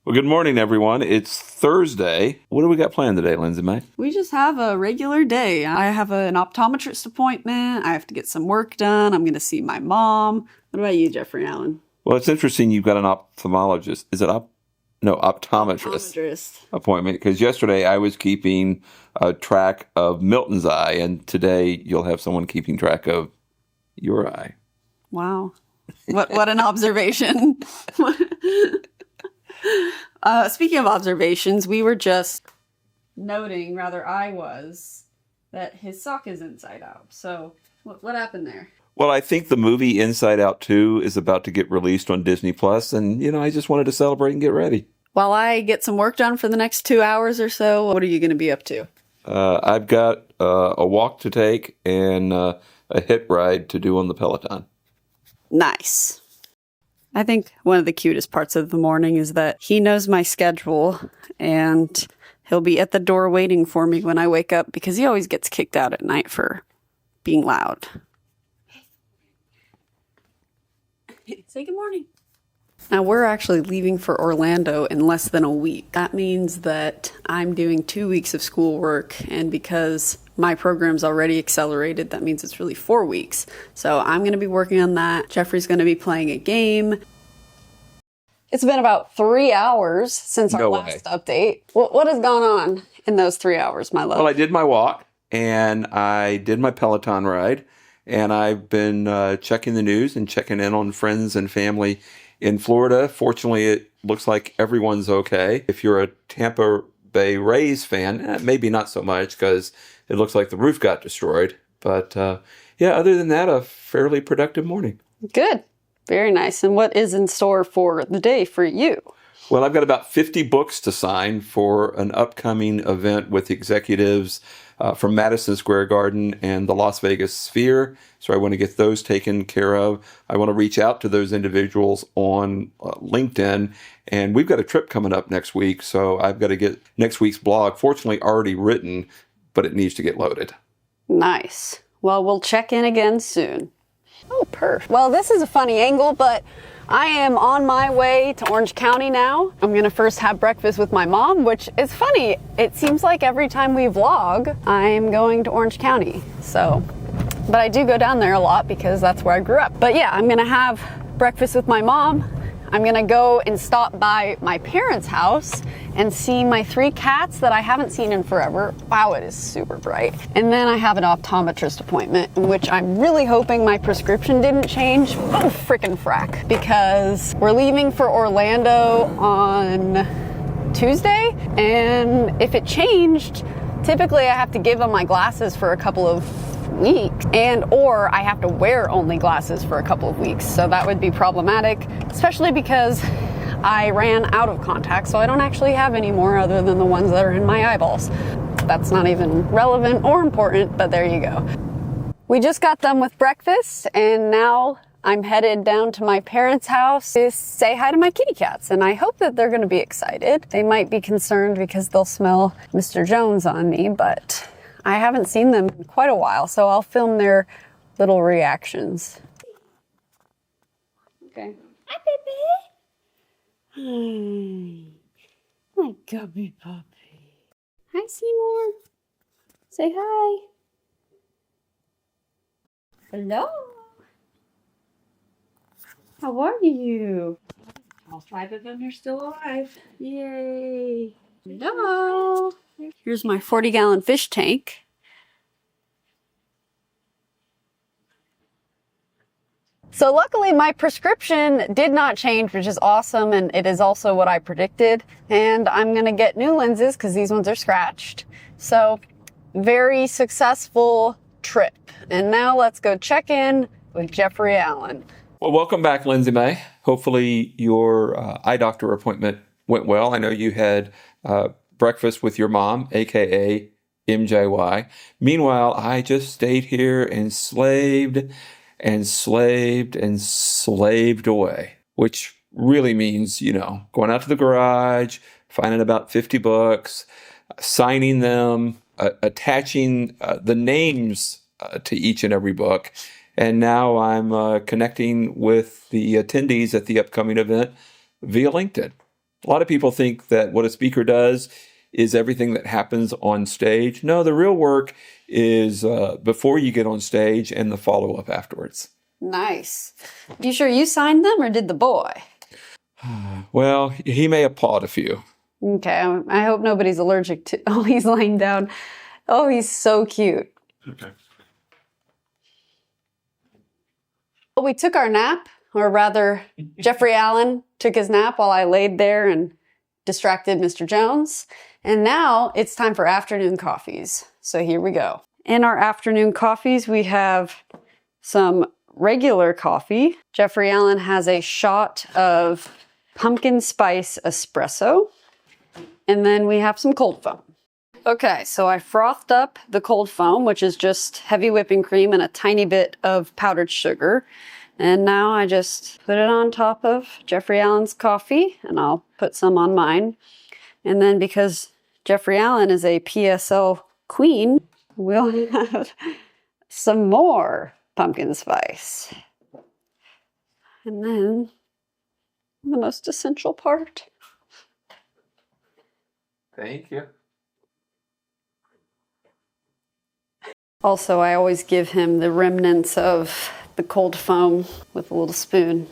Well, good morning, everyone. It's Thursday. What do we got planned today, Lindsay May? We just have a regular day. I have an optometrist appointment. I have to get some work done. I'm going to see my mom. What about you, Jeffrey Allen? Well, it's interesting you've got an ophthalmologist. Is it optometrist appointment? Because yesterday I was keeping track of Milton's eye, and today you'll have someone keeping track of your eye. Wow. What an observation. Speaking of observations, we were just noting, that his sock is inside out. So what happened there? Well, I think the movie Inside Out 2 is about to get released on Disney Plus, and, I just wanted to celebrate and get ready. While I get some work done for the next 2 hours or so, what are you going to be up to? I've got a walk to take and a hit ride to do on the Peloton. Nice. I think one of the cutest parts of the morning is that he knows my schedule and he'll be at the door waiting for me when I wake up because he always gets kicked out at night for being loud. Say good morning. Now we're actually leaving for Orlando in less than a week. That means that I'm doing 2 weeks of schoolwork, and because my program's already accelerated, that means it's really 4 weeks. So I'm going to be working on that. Jeffrey's going to be playing a game. It's been about 3 hours since our last update. What has gone on in those 3 hours, my love? Well, I did my walk, and I did my Peloton ride, and I've been checking the news and checking in on friends and family in Florida. Fortunately, it looks like everyone's okay. If you're a Tampa Bay Rays fan, maybe not so much because it looks like the roof got destroyed. But other than that, a fairly productive morning. Good. Very nice. And what is in store for the day for you? Well, I've got about 50 books to sign for an upcoming event with executives from Madison Square Garden and the Las Vegas Sphere. So I want to get those taken care of. I want to reach out to those individuals on LinkedIn. And we've got a trip coming up next week. So I've got to get next week's blog, fortunately already written, but it needs to get loaded. Nice. Well, we'll check in again soon. Oh, perfect. Well, this is a funny angle, but I am on my way to Orange County now. I'm going to first have breakfast with my mom, which is funny. It seems like every time we vlog, I'm going to Orange County. But I do go down there a lot because that's where I grew up. But yeah, I'm going to have breakfast with my mom. I'm going to go and stop by my parents' house and see my 3 cats that I haven't seen in forever. Wow, it is super bright. And then I have an optometrist appointment, in which I'm really hoping my prescription didn't change. Oh, frickin' frack. Because we're leaving for Orlando on Tuesday, and if it changed, typically I have to give them my glasses for a couple of weeks, or I have to wear only glasses for a couple of weeks. So that would be problematic, especially because I ran out of contacts, so I don't actually have any more other than the ones that are in my eyeballs. That's not even relevant or important, but there you go. We just got done with breakfast, and now I'm headed down to my parents' house to say hi to my kitty cats, and I hope that they're going to be excited. They might be concerned because they'll smell Mr. Jones on me, but I haven't seen them in quite a while, so I'll film their little reactions. Okay. Hi, baby. Hi. My gubby puppy. Hi, Seymour. Say hi. Hello. How are you? All 5 of them are still alive. Yay. Hello. Here's my 40-gallon fish tank. So luckily my prescription did not change, which is awesome, and it is also what I predicted. And I'm gonna get new lenses because these ones are scratched. So very successful trip. And now let's go check in with Jeffrey Allen. Well, welcome back, Lindsay May. Hopefully your eye doctor appointment went well. I know you had breakfast with your mom, aka MJY. Meanwhile, I just stayed here and slaved away, which really means, going out to the garage, finding about 50 books, signing them, attaching the names to each and every book. And now I'm connecting with the attendees at the upcoming event via LinkedIn. A lot of people think that what a speaker does is everything that happens on stage. No, the real work is before you get on stage and the follow-up afterwards. Nice. You sure you signed them or did the boy? Well, he may have pawed a few. Okay, I hope nobody's allergic to... Oh, he's laying down. Oh, he's so cute. Okay. Well, we took our nap, or rather, Jeffrey Allen took his nap while I laid there and distracted Mr. Jones. And now it's time for afternoon coffees. So here we go. In our afternoon coffees, we have some regular coffee. Jeffrey Allen has a shot of pumpkin spice espresso. And then we have some cold foam. Okay, so I frothed up the cold foam, which is just heavy whipping cream and a tiny bit of powdered sugar. And now I just put it on top of Jeffrey Allen's coffee, and I'll put some on mine. And then because Jeffrey Allen is a PSL queen, we'll have some more pumpkin spice. And then the most essential part. Thank you. Also, I always give him the remnants of the cold foam with a little spoon.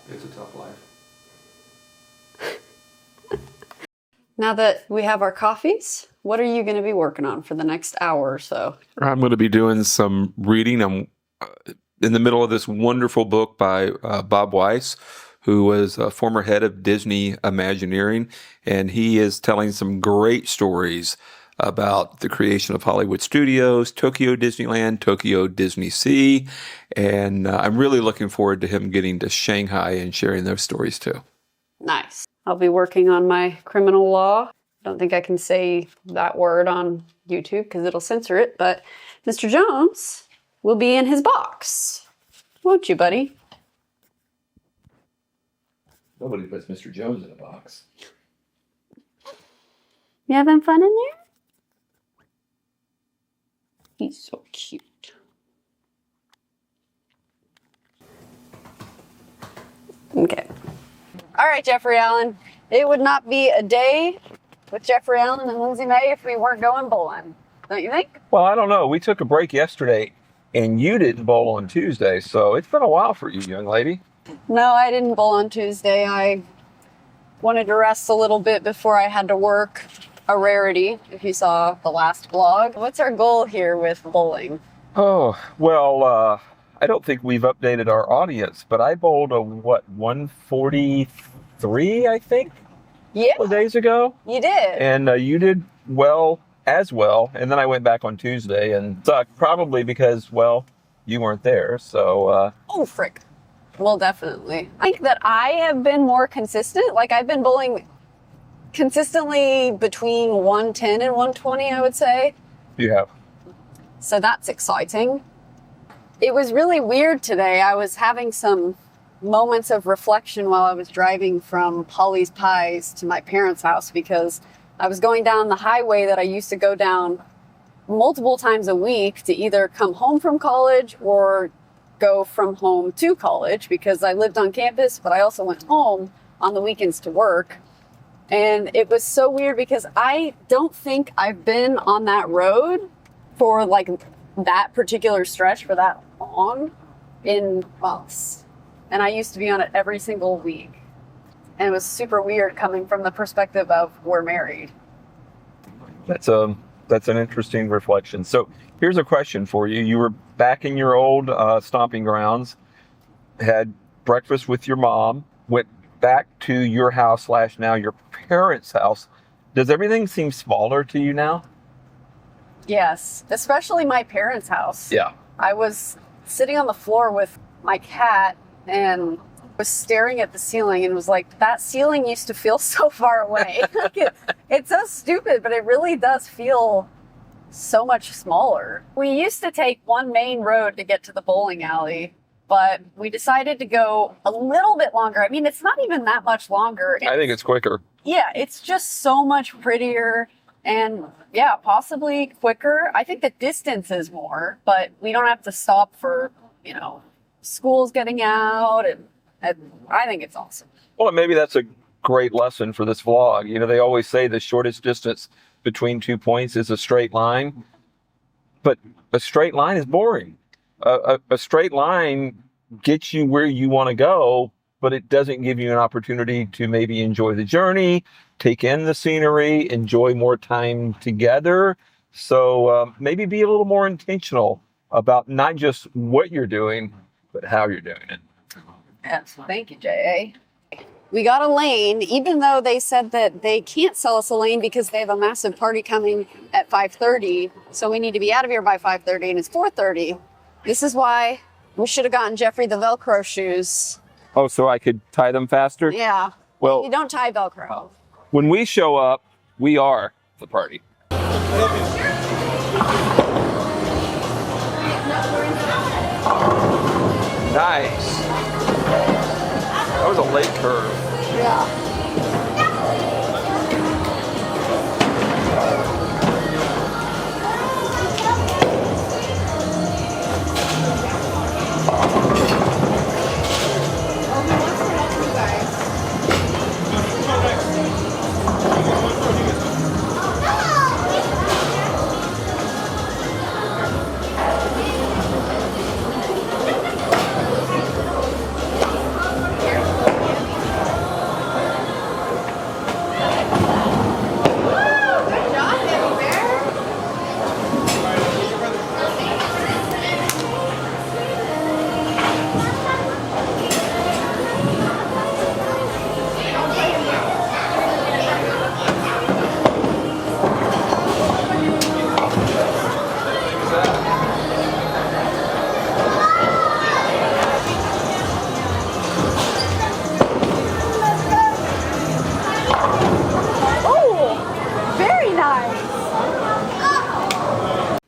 It's a tough life. Now that we have our coffees, what are you going to be working on for the next hour or so? I'm going to be doing some reading. I'm in the middle of this wonderful book by Bob Weiss, who was a former head of Disney Imagineering, and he is telling some great stories about the creation of Hollywood Studios, Tokyo Disneyland, Tokyo Disney Sea, and I'm really looking forward to him getting to Shanghai and sharing those stories too. Nice. I'll be working on my criminal law. I don't think I can say that word on YouTube because it'll censor it, but Mr. Jones will be in his box. Won't you, buddy? Nobody puts Mr. Jones in a box. You having fun in there? He's so cute. Okay. All right, Jeffrey Allen. It would not be a day with Jeffrey Allen and Lindsay May if we weren't going bowling. Don't you think? Well, I don't know. We took a break yesterday, and you didn't bowl on Tuesday, so it's been a while for you, young lady. No, I didn't bowl on Tuesday. I wanted to rest a little bit before I had to work. A rarity, if you saw the last vlog. What's our goal here with bowling? Oh, well, I don't think we've updated our audience, but I bowled a, 143, I think? Yeah. A couple days ago. You did. And you did well as well. And then I went back on Tuesday and sucked, probably because, well, you weren't there. So, Oh, frick. Well, definitely. I think that I have been more consistent. Like, I've been bowling consistently between 110 and 120, I would say. you have. So that's exciting. It was really weird today. I was having some moments of reflection while I was driving from Polly's Pies to my parents' house because I was going down the highway that I used to go down multiple times a week to either come home from college or go from home to college because I lived on campus, but I also went home on the weekends to work. And it was so weird because I don't think I've been on that road for like that particular stretch for that long in months. And I used to be on it every single week. And it was super weird coming from the perspective of we're married. That's an interesting reflection. So here's a question for you. You were back in your old stomping grounds, had breakfast with your mom, went back to your house / now your parents' house. Does everything seem smaller to you now? Yes, especially my parents' house. Yeah. I was sitting on the floor with my cat and was staring at the ceiling and was like, that ceiling used to feel so far away. It's so stupid, but it really does feel so much smaller. We used to take one main road to get to the bowling alley, but we decided to go a little bit longer. I mean, it's not even that much longer. I think it's quicker. Yeah, it's just so much prettier and yeah, possibly quicker. I think the distance is more, but we don't have to stop for you know, school's getting out, and I think it's awesome. Well, maybe that's a great lesson for this vlog. You know, they always say the shortest distance between 2 points is a straight line, but a straight line is boring. A straight line gets you where you want to go, but it doesn't give you an opportunity to maybe enjoy the journey, take in the scenery, enjoy more time together. So maybe be a little more intentional about not just what you're doing, but how you're doing it. Yes, thank you, J.A. We got a lane, even though they said that they can't sell us a lane because they have a massive party coming at 5:30. So we need to be out of here by 5:30, and it's 4:30. This is why we should have gotten Jeffrey the Velcro shoes. Oh, so I could tie them faster? Yeah. Well, you don't tie Velcro. When we show up, we are the party. Nice. That was a late curve. Yeah.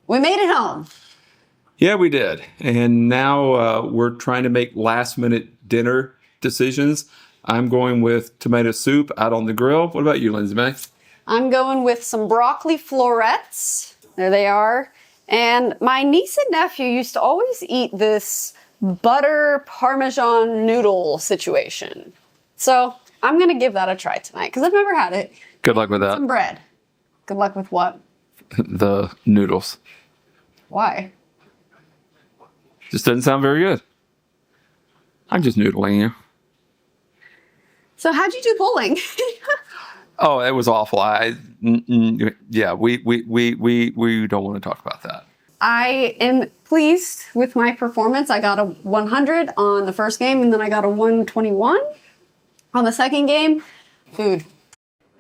We made it home. Yeah, we did. And now we're trying to make last minute dinner decisions. I'm going with tomato soup out on the grill. What about you, Lindsay May? I'm going with some broccoli florets. There they are. And my niece and nephew used to always eat this butter Parmesan noodle situation. So I'm going to give that a try tonight because I've never had it. Good luck with that. Some bread. Good luck with what? The noodles. Why? Just doesn't sound very good. I'm just noodling you. So how'd you do bowling? Oh, it was awful. Yeah, we don't want to talk about that. I am pleased with my performance. I got a 100 on the first game, and then I got a 121 on the second game. Food.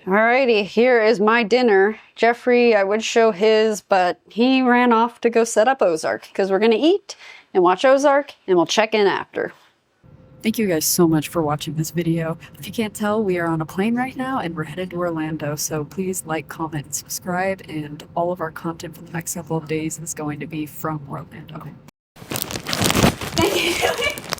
Alrighty, here is my dinner. Jeffrey, I would show his, but he ran off to go set up Ozark because we're gonna eat and watch Ozark, and we'll check in after. Thank you guys so much for watching this video. If you can't tell, we are on a plane right now and we're headed to Orlando. So please like, comment, and subscribe. And all of our content for the next couple of days is going to be from Orlando. Thank you.